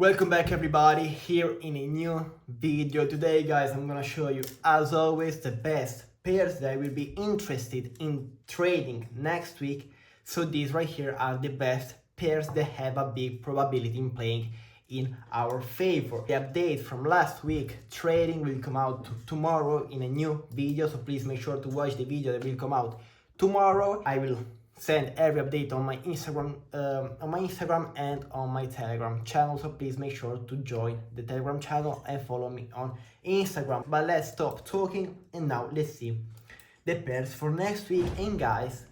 Welcome back everybody, here in a new video. Today guys, I'm gonna show you as always the best pairs that I will be interested in trading next week. So these right here are the best pairs that have a big probability in playing in our favor. The update from last week trading will come out tomorrow in a new video, so please make sure to watch the video that will come out tomorrow. I will send every update on my Instagram and on my Telegram channel, so please make sure to join the Telegram channel and follow me on Instagram. But let's stop talking and now let's see the pairs for next week. And guys,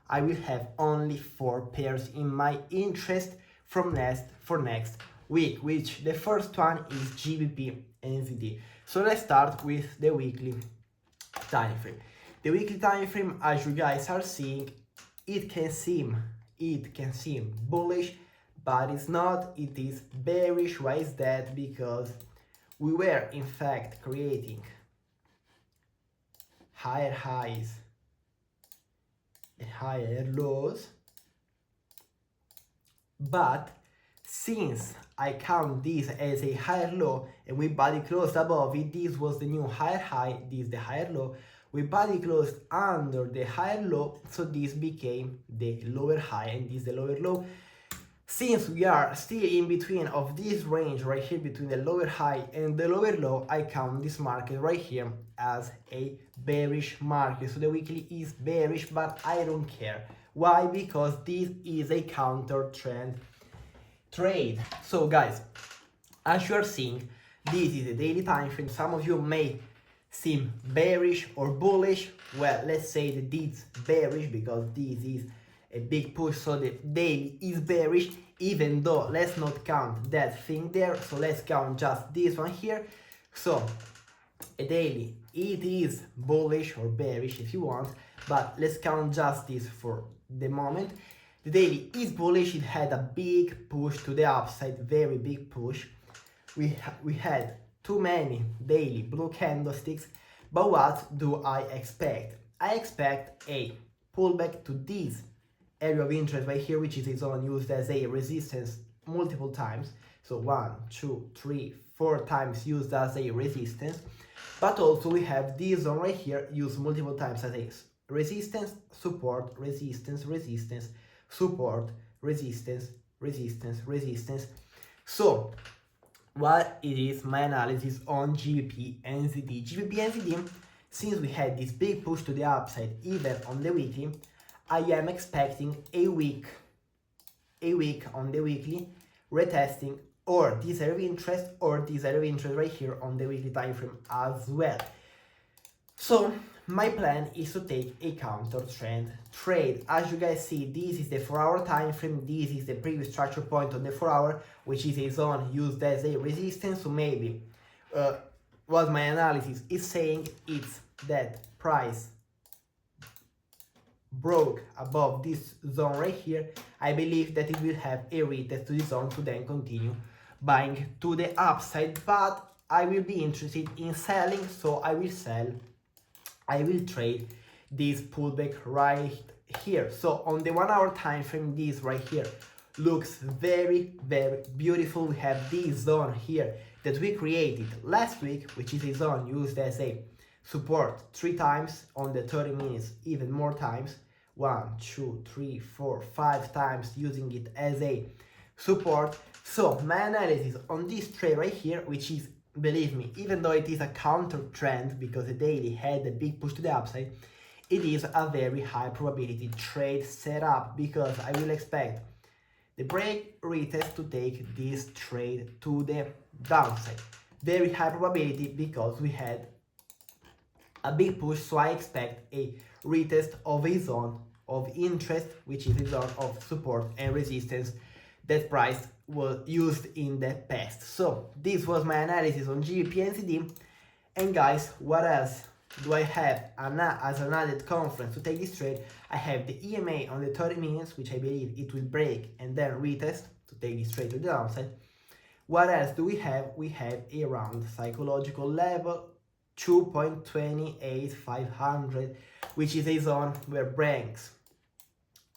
I will have only 4 pairs in my interest for next week, which the first one is GBPNZD. So let's start with the weekly time frame. The weekly time frame, as you guys are seeing, it can seem bullish, but it's not. It is bearish. Why is that? Because we were in fact creating higher highs and higher lows, but since I count this as a higher low and we body closed above it, this was the new higher high, this is the higher low. We body closed under the higher low, so this became the lower high and this the lower low. Since we are still in between of this range right here between the lower high and the lower low, I count this market right here as a bearish market. So the weekly is bearish, but I don't care. Why? Because this is a counter trend trade. So guys, as you are seeing, this is a daily time frame. Some of you may seem bearish or bullish. Well, let's say that it's bearish because this is a big push, so the daily is bearish, even though let's not count that thing there, so let's count just this one here. So a daily, it is bullish or bearish if you want, but let's count just this for the moment. The daily is bullish. It had a big push to the upside, very big push. We had too many daily blue candlesticks, but what do I expect? I expect a pullback to this area of interest right here, which is a zone used as a resistance multiple times. So 1, 2, 3, 4 times used as a resistance. But also we have this zone right here used multiple times as a resistance, support, resistance, resistance, support, resistance, resistance, resistance. So what it is my analysis on GBPNZD. GBPNZD, since we had this big push to the upside even on the weekly, I am expecting a week on the weekly retesting or this area of interest or this area of interest right here on the weekly time frame as well. So my plan is to take a counter trend trade. As you guys see, this is the 4-hour time frame. This is the previous structure point on the 4-hour, which is a zone used as a resistance. So maybe what my analysis is saying is that price broke above this zone right here. I believe that it will have a retest to this zone to then continue buying to the upside, but I will be interested in selling, so I will sell. I will trade this pullback right here. So on the 1-hour time frame, this right here looks very beautiful. We have this zone here that we created last week, which is a zone used as a support 3 times on the 30 minutes, even more times, 1, 2, 3, 4, 5 times using it as a support. So my analysis on this trade right here, which is, believe me, even though it is a counter trend because the daily had a big push to the upside, it is a very high probability trade setup because I will expect the break retest to take this trade to the downside. Very high probability because we had a big push, so I expect a retest of a zone of interest, which is a zone of support and resistance that price was used in the past. So this was my analysis on GBPNZD. And guys, what else do I have as an added conference to take this trade? I have the EMA on the 30 minutes, which I believe it will break and then retest to take this trade to the downside. What else do we have? We have around psychological level 2.28500, which is a zone where banks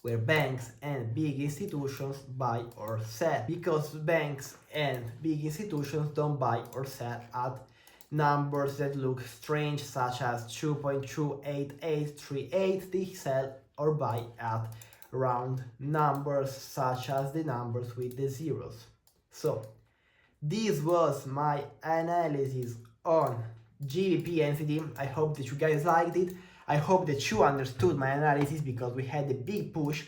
where banks and big institutions buy or sell, because banks and big institutions don't buy or sell at numbers that look strange, such as 2.28838. They sell or buy at round numbers, such as the numbers with the zeros. So this was my analysis on GBPNZD. I hope that you guys liked it. I hope that you understood my analysis, because we had a big push,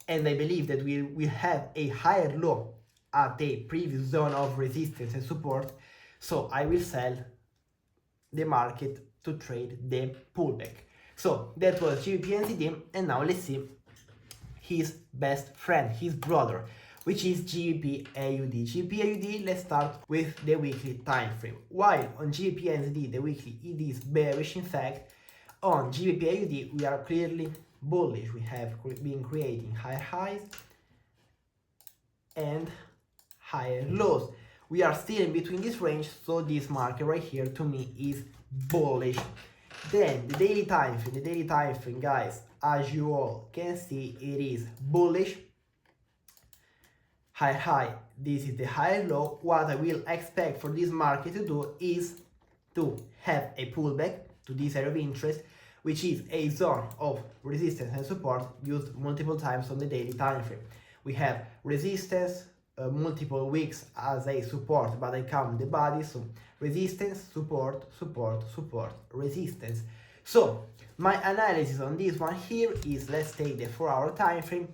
and I believe that we will have a higher low at the previous zone of resistance and support. So I will sell the market to trade the pullback. So that was GBPNZD, and now let's see his best friend, his brother, which is GBPAUD. GBPAUD, let's start with the weekly time frame. While on GBPNZD the weekly it is bearish, in fact, on GBPAUD we are clearly bullish. We have been creating higher highs and higher lows. We are still in between this range, so this market right here to me is bullish. Then the daily time frame, guys, as you all can see, it is bullish. Higher high, this is the higher low. What I will expect for this market to do is to have a pullback to this area of interest, which is a zone of resistance and support used multiple times on the daily time frame. We have resistance, multiple weeks as a support, but I count the body, so resistance, support, support, support, resistance. So my analysis on this one here is, let's take the 4-hour time frame,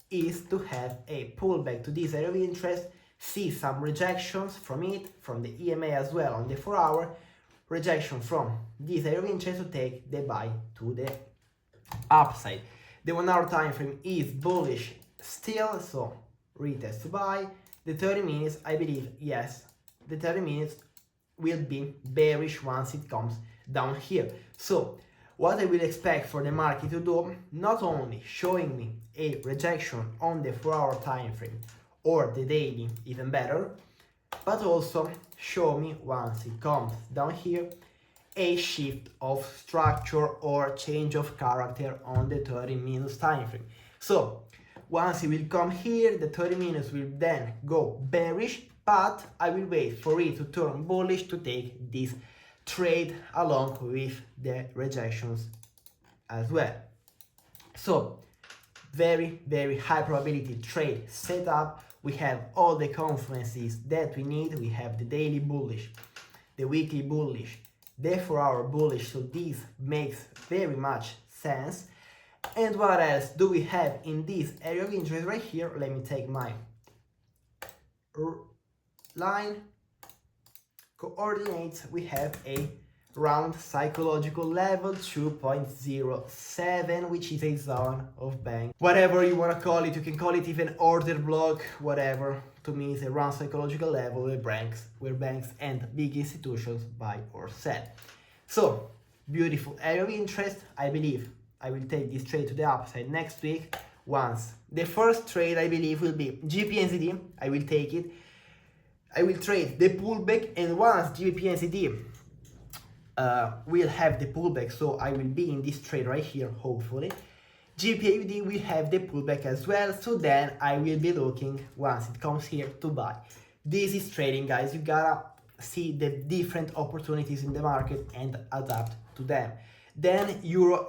is to have a pullback to this area of interest, see some rejections from it, from the EMA as well on the 4-hour, rejection from this area of interest to take the buy to the upside. The 1-hour time frame is bullish still, so retest to buy. The 30 minutes, I believe, yes, the 30 minutes will be bearish once it comes down here. So what I will expect for the market to do, not only showing me a rejection on the 4-hour time frame or the daily, even better, but also show me, once it comes down here, a shift of structure or change of character on the 30 minutes time frame. So once it will come here, the 30 minutes will then go bearish, but I will wait for it to turn bullish to take this trade along with the rejections as well. So very, very high probability trade setup. We have all the confluences that we need. We have the daily bullish, the weekly bullish, the 4-hour bullish, so this makes very much sense. And what else do we have in this area of interest right here? Let me take my line coordinates. We have a round psychological level 2.07, which is a zone of bank. Whatever you want to call it, you can call it even order block, whatever. To me, it's a round psychological level where banks and big institutions buy or sell. So, beautiful area of interest. I believe I will take this trade to the upside next week. Once the first trade, I believe, will be GBPNZD. I will take it. I will trade the pullback, and once GBPNZD will have the pullback, so I will be in this trade right here, hopefully. GBPAUD will have the pullback as well, so then I will be looking, once it comes here, to buy. This is trading, guys. You gotta see the different opportunities in the market and adapt to them. Then Euro,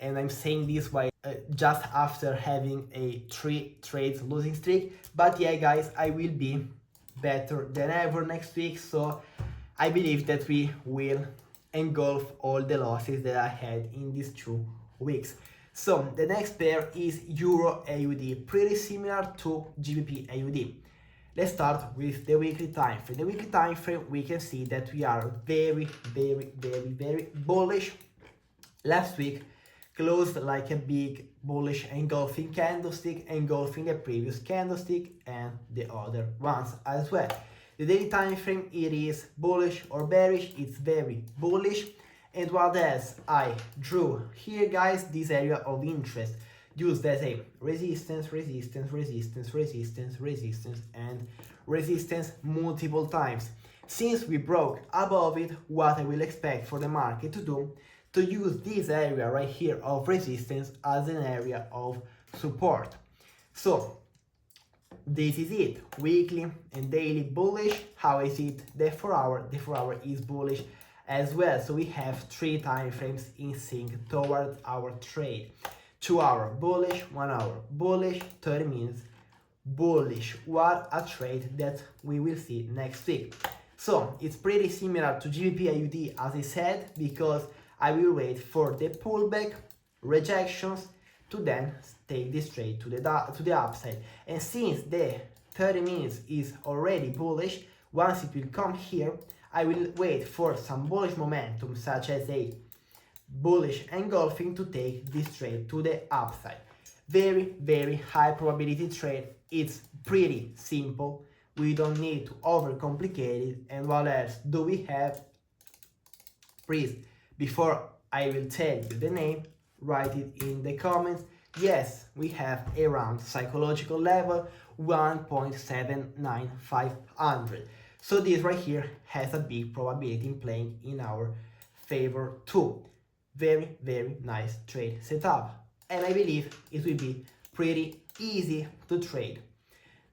and I'm saying this while just after having a 3 trades losing streak, but yeah, guys, I will be better than ever next week, so I believe that we will engulf all the losses that I had in these 2 weeks. So the next pair is EURAUD, pretty similar to GBPAUD. Let's start with the weekly time frame. The weekly time frame, we can see that we are very, very, very, very bullish. Last week closed like a big bullish engulfing candlestick, engulfing the previous candlestick and the other ones as well. The daily time frame, it is bullish or bearish. It's very bullish. And what else? I drew here, guys, this area of interest used as a resistance, resistance, resistance, resistance, resistance, and resistance multiple times. Since we broke above it, what I will expect for the market to do, to use this area right here of resistance as an area of support. So this is it, weekly and daily bullish. How is it? The 4 hour, the 4 hour is bullish as well. So we have 3 time frames in sync towards our trade. 2 hour bullish, 1 hour bullish, 30 minutes bullish. What a trade that we will see next week. So it's pretty similar to GBPAUD as I said, because I will wait for the pullback, rejections, to then take this trade to the upside. And since the 30 minutes is already bullish, once it will come here, I will wait for some bullish momentum, such as a bullish engulfing, to take this trade to the upside. Very, very high probability trade. It's pretty simple. We don't need to overcomplicate it. And what else do we have? Please, before I will tell you the name, write it in the comments. Yes, we have around psychological level 1.79500. So this right here has a big probability in playing in our favor too. Very, very nice trade setup. And I believe it will be pretty easy to trade.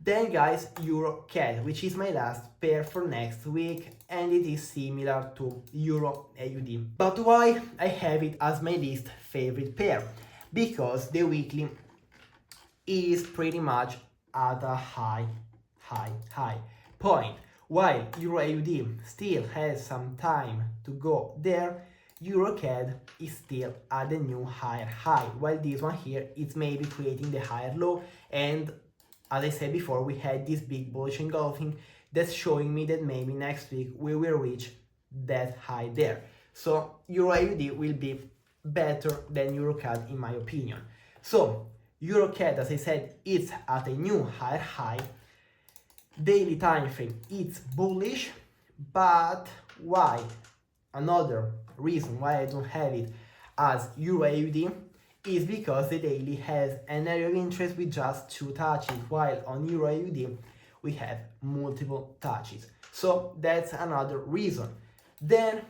Then guys, EURAUD, which is my last pair for next week, and it is similar to EURAUD. But why I have it as my least favorite pair? Because the weekly is pretty much at a high point. While EURAUD still has some time to go there, EURAUD is still at the new higher high, while this one here is maybe creating the higher low. And as I said before, we had this big bullish engulfing that's showing me that maybe next week we will reach that high there. So EURAUD will be better than EURAUD in my opinion. So EURAUD, as I said, it's at a new higher high. Daily time frame, it's bullish, but why? Another reason why I don't have it as EURAUD is because the daily has an area of interest with just 2 touches, while on EURAUD we have multiple touches. So that's another reason. Then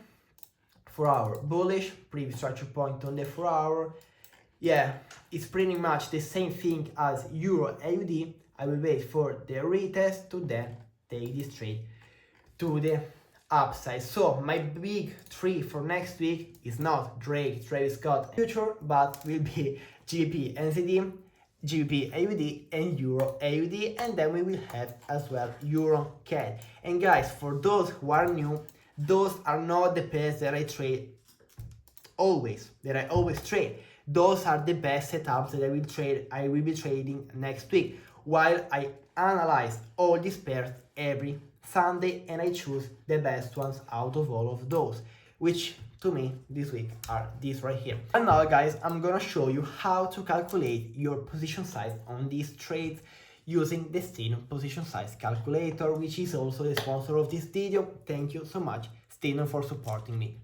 4 hour bullish, previous structure point on the 4 hour. Yeah, it's pretty much the same thing as EURAUD. I will wait for the retest to then take this trade to the upside. So my big 3 for next week is not Drake, Travis Scott future, but will be GBPNZD, GBPAUD and EURAUD, and then we will have as well EURAUD. And guys, for those who are new, those are not the pairs that I trade always, trade. Those are the best setups that I will be trading next week, while I analyze all these pairs every Sunday and I choose the best ones out of all of those, which to me this week are these right here. And now guys, I'm gonna show you how to calculate your position size on these trades using the STINU position size calculator, which is also the sponsor of this video. Thank you so much, STINU, for supporting me.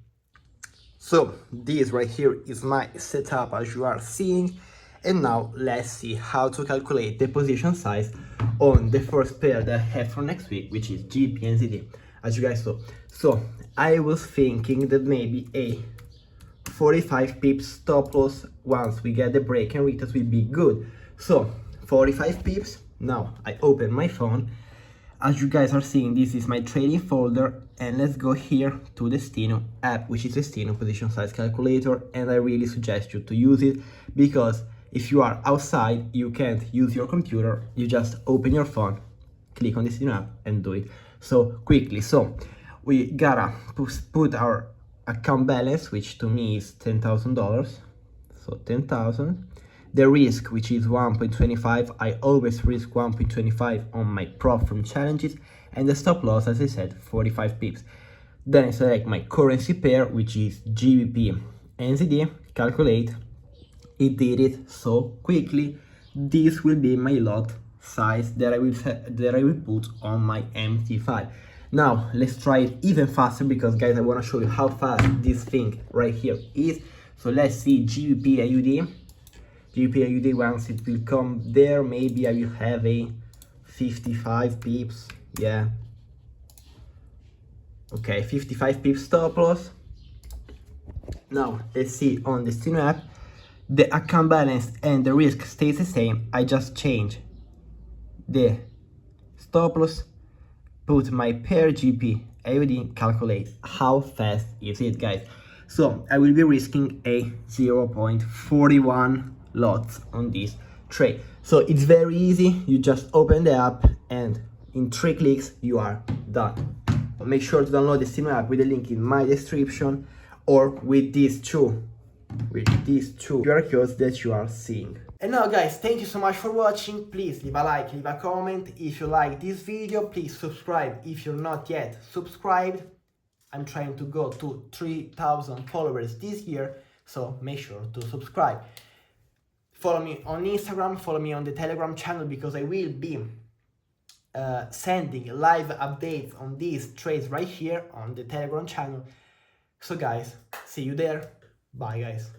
So this right here is my setup as you are seeing. And now let's see how to calculate the position size on the first pair that I have for next week, which is GBPNZD, as you guys saw. So I was thinking that maybe a 45 pips stop loss once we get the break and retest will be good. So 45 pips. Now I open my phone. As you guys are seeing, this is my trading folder, and let's go here to the STINU app, which is the STINU position size calculator, and I really suggest you to use it, because if you are outside, you can't use your computer, you just open your phone, click on the STINU app and do it so quickly. So we gotta put our account balance, which to me is $10,000, so 10,000. The risk, which is 1.25, I always risk 1.25 on my prop from challenges, and the stop loss, as I said, 45 pips. Then I select my currency pair, which is GBPNZD, calculate. It did it so quickly. This will be my lot size that I will put on my MT5. Now let's try it even faster, because guys, I want to show you how fast this thing right here is. So let's see GBPAUD. GBPAUD, once it will come there, maybe I will have a 55 pips. Yeah, okay, 55 pips stop loss. Now let's see on the STINU app. the account balance and the risk stays the same. I just change the stop loss, put my pair GP, AUD, calculate how fast is it, guys. So I will be risking a 0.41 lots on this trade. So it's very easy. You just open the app and in 3 clicks you are done. Make sure to download the STINU app with the link in my description, or with these two QR codes that you are seeing. And now guys, thank you so much for watching. Please leave a like, leave a comment. If you like this video, please subscribe if you're not yet subscribed. I'm trying to go to 3,000 followers this year, so make sure to subscribe. Follow me on Instagram, follow me on the Telegram channel, because I will be sending live updates on these trades right here on the Telegram channel. So guys, see you there. Bye guys.